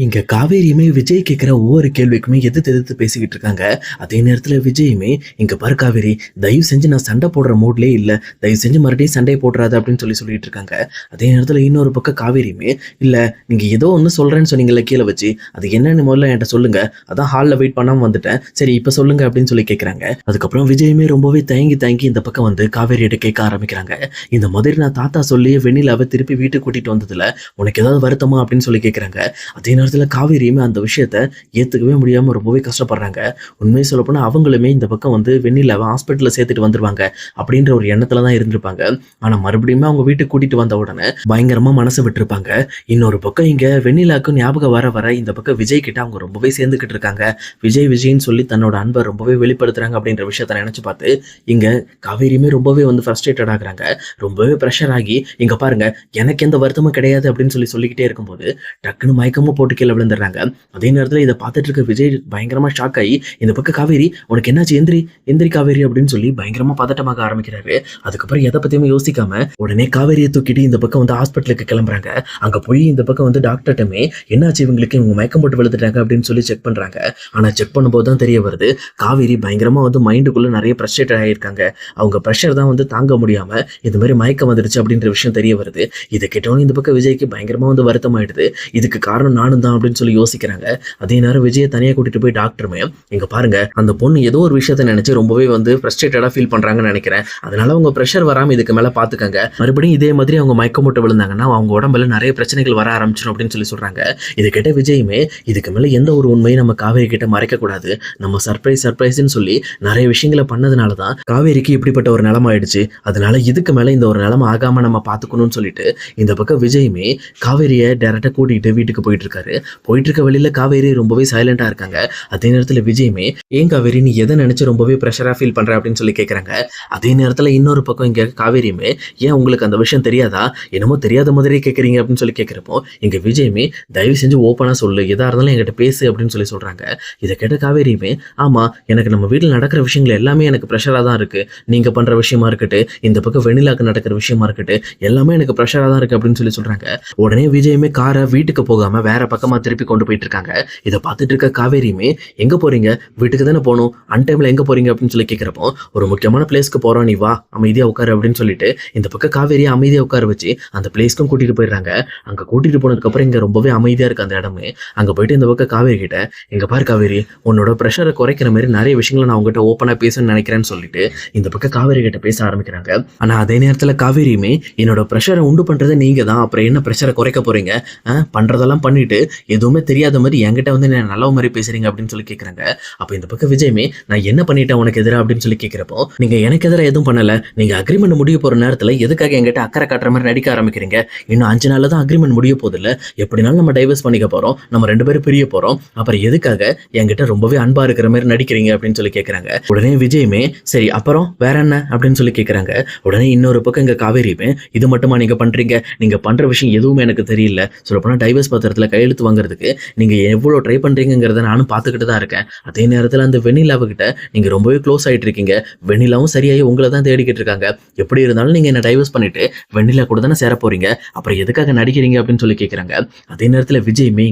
இங்க காவேரியுமே விஜய் கேட்குற ஒவ்வொரு கேள்விக்குமே எதிர்த்து எதிர்த்து பேசிக்கிட்டு இருக்காங்க. அதே நேரத்துல விஜயுமே, "இங்க பாரு காவேரி, தயவு செஞ்சு நான் சண்டை போடுற மூட்லயே இல்ல. தயவு செஞ்சு மறுபடியும் சண்டைய போட்டுறாத" அப்படின்னு சொல்லிட்டு இருக்காங்க. அதே நேரத்துல இன்னொரு பக்கம் காவேரியுமே, "இல்ல, நீங்க ஏதோ ஒண்ணு சொல்றேன்னு சொன்னீங்கல்ல கீழ வச்சு. அது என்னன்னு முதல்ல என்ட்ட சொல்லுங்க. அதான் ஹால்ல வெயிட் பண்ணாம வந்துட்டேன். சரி இப்ப சொல்லுங்க" அப்படின்னு கேட்குறாங்க. அதுக்கப்புறம் விஜயுமே ரொம்பவே தயங்கி தயங்கி இந்த பக்கம் வந்து காவேரியிட்ட கேட்க ஆரம்பிக்கிறாங்க. "இந்த மாதிரி நான் தாத்தா சொல்லி வெண்ணிலாவ திருப்பி வீட்டுக்கு கூட்டிட்டு வந்ததுல உனக்கு ஏதாவது வருத்தமா?" அப்படின்னு கேட்குறாங்க. அதே நேரத்துல காவேரியுமே அந்த விஷயத்த ஏத்துக்கவே முடியாம ரொம்பவே கஷ்டப்படுறாங்க. உண்மையை சொல்லப்போனா அவங்களுமே இந்த பக்கம் வந்து வெண்ணிலாவை ஹாஸ்பிட்டல்ல சேர்த்துட்டு வந்துருவாங்க அப்படின்ற ஒரு எண்ணத்துல தான் இருந்திருப்பாங்க. ஆனா மறுபடியும் அவங்க வீட்டுக்கு கூட்டிட்டு வந்த உடனே பயங்கரமா மனசை விட்டுருப்பாங்க. இன்னொரு பக்கம் இங்க வெண்ணிலாக்கு ஞாபகம் வர வர இந்த பக்கம் விஜய் கிட்ட அவங்க ரொம்பவே சேர்ந்துகிட்டு இருக்காங்க. விஜய் விஜய்ன்னு சொல்லி தன்னோட அன்பை ரொம்பவே வெளிப்படுத்துறாங்க அப்படின்ற விஷயத்த நினைச்சு பார்த்து இங்க காவேரியுமே ரொம்பவே வந்து ஃப்ரஸ்ட்ரேட்டட் ஆகுறாங்க. ரொம்பவே ப்ரெஷர் ஆகி, "இங்க பாருங்க, எனக்கு எந்த வருத்தமும் கிடையாது" அப்படின்னு சொல்லிக்கிட்டே இருக்கும்போது டக்குன்னு மயக்கமும் போட்டு கீழே விழுந்துடுறாங்க. அதே நேரத்தில் இதை பார்த்துட்டு இருக்க விஜய் பயங்கரமா ஷாக் ஆகி, இந்த பக்கம் காவேரி, "உனக்கு என்னாச்சு? எந்திரி எந்திரி காவேரி" அப்படின்னு பயங்கரமா பதட்டமாக ஆரம்பிக்கிறாரு. அதுக்கப்புறம் எதை பத்தியுமே யோசிக்காம உடனே காவேரியை தூக்கிட்டு இந்த பக்கம் வந்து ஹாஸ்பிட்டலுக்கு கிளம்புறாங்க. அங்க போய் இந்த பக்கம் வந்து டாக்டர்கிட்டமே, "என்னாச்சு இவங்களுக்கு? இவங்க மயக்கம் போட்டு விழுந்துட்டாங்க" அப்படின்னு செக் பண்றாங்க. ஆனா செக் பண்ணும்போது தான் தெரிய வருது, காவேரி பயங்கரமா வந்து மைண்டுக்குள்ள நிறைய ப்ரெஷரேட் ஆகியிருக்காங்க. அவங்க ப்ரெஷர் தான் வந்து தாங்க முடியாம இந்த மாதிரி மயக்கம் வந்துருச்சு அப்படின்ற விஷயம் தெரிய வருது. இதை கேட்டவொன்னே இந்த பக்கம் விஜய்க்கு பயங்கரமா வந்து வருத்தம் ஆயிடுது. இதுக்கு காரணம் நானும் தான் அப்படின்னு யோசிக்கிறாங்க. அதே நேரம் விஜயை தனியா கூட்டிட்டு போய் டாக்டருமே, "இங்க பாருங்க, அந்த பொண்ணு ஏதோ ஒரு விஷயத்த நினைச்சு ரொம்பவே வந்து ஃப்ரஸ்ட்ரேட்டடா ஃபீல் பண்றாங்கன்னு நினைக்கிறேன். அதனால அவங்க ப்ரெஷர் வராம இதுக்கு மேல பாத்துக்கங்க. மறுபடியும் இதே மாதிரி அவங்க மயக்கம் போட்டு விழுந்தாங்கன்னா அவங்க உடம்புல நிறைய பிரச்சனைகள் வர ஆரம்பிச்சிடும்" அப்படின்னு சொல்றாங்க. இதை கேட்ட விஜயுமே, இதுக்கு மேல எந்த ஒரு உண்மையும் நம்ம காவேரி கிட்ட மறைக்க கூடாது. நம்ம சர்ப்ரைஸ்ன்னு சொல்லி நிறைய விஷயங்களை பண்ணதுனால தான் காவேரிக்கு இப்படிப்பட்ட ஒரு நிலைமை ஆயிடுச்சு. அதனால இதுக்கு மேல இந்த ஒரு நிலைமை ஆகாம நம்ம பாத்துக்கணும்னு சொல்லிட்டு இந்த பக்கம் விஜயுமே காவேரியை டைரக்டா கூட்டிட்டு வீட்டுக்கு போயிட்டு இருக்காரு. போயிட்டு இருக்க வழியில காவேரி ரொம்பவே சைலண்டா இருக்காங்க. அதே நேரத்துல விஜயுமே, "ஏன் காவேரி, நீ எதை நினைச்சு ரொம்பவே ப்ரெஷரா ஃபீல் பண்ற?" அப்படின்னு கேட்கறாங்க. அதே நேரத்துல இன்னொரு பக்கம் இங்க காவேரியுமே, "ஏன் உங்களுக்கு அந்த விஷயம் தெரியாதா? என்னமோ தெரியாத மாதிரியே கேட்கறீங்க" அப்படின்னு கேட்கிறப்போ இங்க விஜயுமே, "தயவு செஞ்சு ஓப்பனா சொல்லு, எதா இருந்தாலும் என்கிட்ட பேசு" அப்படின்னு சொல்றாங்க. இதை கேட்ட காவேரியுமே, "ஆமா, எனக்கு நம்ம வீட்டில் நடக்கிற விஷயங்கள் எல்லாமே எனக்கு ப்ரெஷரா தான் இருக்கு. நீங்க பண்ற விஷயமா இருக்கட்டும், இந்த பக்கம் வெண்ணிலாக்கு நடக்கிற விஷயமா இருக்கட்டும், எல்லாமே எனக்கு ப்ரெஷரா தான் இருக்கு" அப்படின்னு சொல்றாங்க. உடனே விஜயுமே காரை வீட்டுக்கு போகாம வேற பக்கமா திருப்பி கொண்டு போயிட்டு இருக்காங்க. இதை பார்த்துட்டு இருக்க காவேரியுமே, "எங்க போறீங்க? வீட்டுக்கு தானே போகணும். அன்டைம்ல எங்க போறீங்க?" அப்படின்னு கேட்கிறப்போ, "ஒரு முக்கியமான பிளேஸ்க்கு போறோம், நீ வா, அமைதியா உட்காரு" அப்படின்னு சொல்லிட்டு இந்த பக்கம் காவேரியை அமைதியா உட்கார வச்சு அந்த பிளேஸ்க்கும் கூட்டிட்டு போயிடுறாங்க. அங்க கூட்டிட்டு போனதுக்கு அப்புறம் இங்க ரொம்பவே அமைதியா இருக்கு அந்த இடமே. அங்க போயிட்டு இந்த பக்கம் காவேரி கிட்ட, "இங்க பாரு காவேரி, உன்னோட ப்ரெஷரை குறைக்கிற மாதிரி நிறைய விஷயங்களை நான் உங்ககிட்ட ஓப்பனா பேசணும்னு நினைக்கிறேன்னு" சொல்லிட்டு இந்த பக்கம் காவேரி கிட்ட பேச ஆரம்பிக்கிறாங்க. ஆனா அதே நேரத்துல காவேரியுமே, "என்னோட ப்ரெஷரை உண்டு பண்றது நீங்க தான், அப்புறம் என்ன ப்ரெஷரை குறைக்க போறீங்க? பண்றதெல்லாம் பண்ணிட்டு எதுவுமே தெரியாத மாதிரி என்கிட்ட வந்து என்ன நல்ல மாதிரி பேசுறீங்க" அப்படின்னு கேட்கறாங்க. அப்ப இந்த பக்கம் விஜயுமே, "நான் என்ன பண்ணிட்டேன் உனக்கு எதிராக?" அப்படின்னு கேட்கிறப்போ, "நீங்க எனக்கு எதிராக எதுவும் பண்ணல. நீங்க அக்ரிமெண்ட் முடிய போற நேரத்துல எதுக்காக என்கிட்ட அக்கறை காட்டுற மாதிரி நடிக்க ஆரம்பிக்கிறீங்க? இன்னும் 5 நாள்ல தான் அக்ரிமெண்ட் முடிய போகுது இல்ல? எப்படினாலும் நம்ம டைவர்ஸ் பண்ணிக்க போறோம். நம்ம 2 பேரும் பிரிய போறோம். அப்புறம் எதுக்காக என்கிட்ட ரொம்பவே அன்பா இருக்கிற மாதிரி நடிக்கிறீங்க?" அப்படின்னு கேட்கறாங்க. உடனே விஜயுமே, "சரி அப்புறம் வேற என்ன?" அப்படின்னு கேட்கறாங்க. உடனே இன்னொரு பக்கம் இங்க காவேரியுமே, "இது மட்டுமா நீங்க பண்றீங்க? நீங்க பண்ற விஷயம் எதுவுமே எனக்கு தெரியல. சொல்லப்போனா டைவர்ஸ் பத்திரத்துல கையெழுத்து வாங்குறதுக்கு நீங்க எவ்வளவு ட்ரை பண்றீங்கிறத நானும் பார்த்துக்கிட்டு தான் இருக்கேன். அதே நேரத்துல அந்த வெண்ணிலாவுகிட்ட நீங்க ரொம்பவே க்ளோஸ் ஆயிட்டு இருக்கீங்க. வெண்ணிலாவும் சரியாயி உங்களை தான் தேடிக்கிட்டு இருக்காங்க. எப்படி இருந்தாலும் நீங்க என்ன டைவர்ஸ் பண்ணிட்டு வெண்ணிலா கூட தானே சேர போறீங்க. அப்புறம் எதுக்காக நடிக்கிறீங்க?" அப்படின்னு கேட்கறாங்க. அதே நேரத்துல விஜயுமே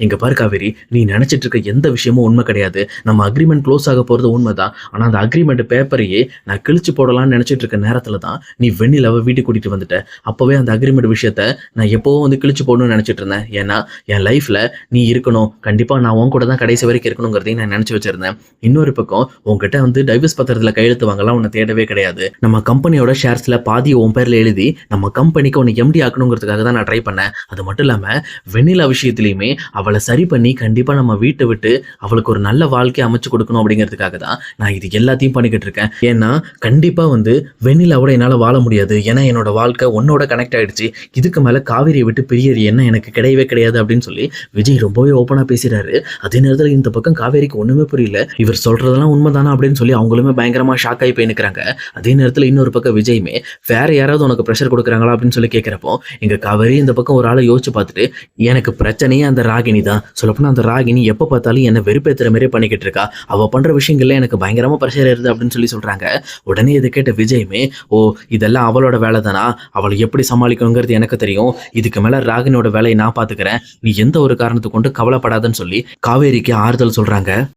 "இங்க பாரு காவேரி, நீ நினைச்சிட்டு இருக்க எந்த விஷயமும் உண்மை கிடையாது. நம்ம அக்ரிமெண்ட் க்ளோஸ் ஆக போறது உண்மைதான். ஆனா அந்த அக்ரிமெண்ட் பேப்பரையே நான் கிழிச்சு போடலாம்னு நினைச்சிட்டு இருக்க நேரத்துல தான் நீ வெண்ணிலாவை வீட்டுக்கு கூட்டிட்டு வந்துட்ட. அப்பவே அந்த அக்ரிமெண்ட் விஷயத்த நான் எப்பவோ வந்து கிழிச்சு போடணும்னு நினைச்சிட்டு இருந்தேன். ஏன்னா என் லைஃப்ல நீ இருக்கணும், கண்டிப்பா நான் உன் கூட தான் கடைசி வரைக்கும் இருக்கணுங்கிறதையும் நான் நினைச்சு வச்சிருந்தேன். இன்னொரு பக்கம் உன்கிட்ட வந்து டைவர்ஸ் பத்திரத்துல கையெழுத்து வாங்கலாம் உன்னை தேடவே கிடையாது. நம்ம கம்பெனியோட ஷேர்ஸ்ல பாதி உன் பேர்ல எழுதி நம்ம கம்பெனிக்கு உன்னை எம்டி ஆக்கணுங்கிறதுக்காக தான் நான் ட்ரை பண்ணேன். அது மட்டும் இல்லாம வெண்ணிலா விஷயத்திலையுமே அவளை சரி பண்ணி கண்டிப்பா நம்ம வீட்டை விட்டு அவளுக்கு ஒரு நல்ல வாழ்க்கையை அமைச்சு கொடுக்கணும் அப்படிங்கிறதுக்காக தான் நான் இது எல்லாத்தையும் பண்ணிக்கிட்டு இருக்கேன். ஏன்னா கண்டிப்பா வந்து வெண்ணிலாவோட என்னால வாழ முடியாது. ஏன்னா என்னோட வாழ்க்கை உன்னோட கனெக்ட் ஆயிடுச்சு. இதுக்கு மேல காவேரியை விட்டு பிரியற எண்ணம் எனக்கு கிடையவே கிடையாது" அப்படின்னு விஜய் ரொம்பவே ஓப்பனா பேசுறாரு. அதே நேரத்தில் இந்த பக்கம் காவேரிக்கு ஒண்ணுமே புரியல. இவர் சொல்றதெல்லாம் உண்மைதானா அப்படின்னு அவங்களுமே பயங்கரமா ஷாக் ஆகி போய் நிற்கிறாங்க. அதே நேரத்தில் இன்னொரு பக்கம் விஜயுமே, "வேற யாராவது உனக்கு ப்ரெஷர் கொடுக்குறாங்களா?" அப்படின்னு கேட்கிறப்போ இங்க காவேரி இந்த பக்கம் ஒரு ஆளை யோசிச்சு பார்த்துட்டு, "எனக்கு பிரச்சனையே அந்த ராகினி தான். சொல்லப்போனா அந்த ராகினி எப்ப பார்த்தாலும் என்ன வெறுப்பேத்துற மாதிரியே பண்ணிக்கிட்டு இருக்கா. அவ பண்ற விஷயங்கள்ல எனக்கு பயங்கரமா ப்ரெஷர் ஏறுது" அப்படின்னு சொல்றாங்க. உடனே இதை கேட்ட விஜயுமே, "ஓ, இதெல்லாம் அவளோட வேலை தானா? அவளை எப்படி சமாளிக்கணுங்கிறது எனக்கு தெரியும். இதுக்கு மேல ராகினியோட வேலையை நான் பார்த்துக்கிறேன். நீ எந்த எந்த ஒரு காரணத்தை கொண்டு கவலைப்படாதன்னு சொல்லி காவேரிக்கு ஆறுதல் சொல்றாங்க.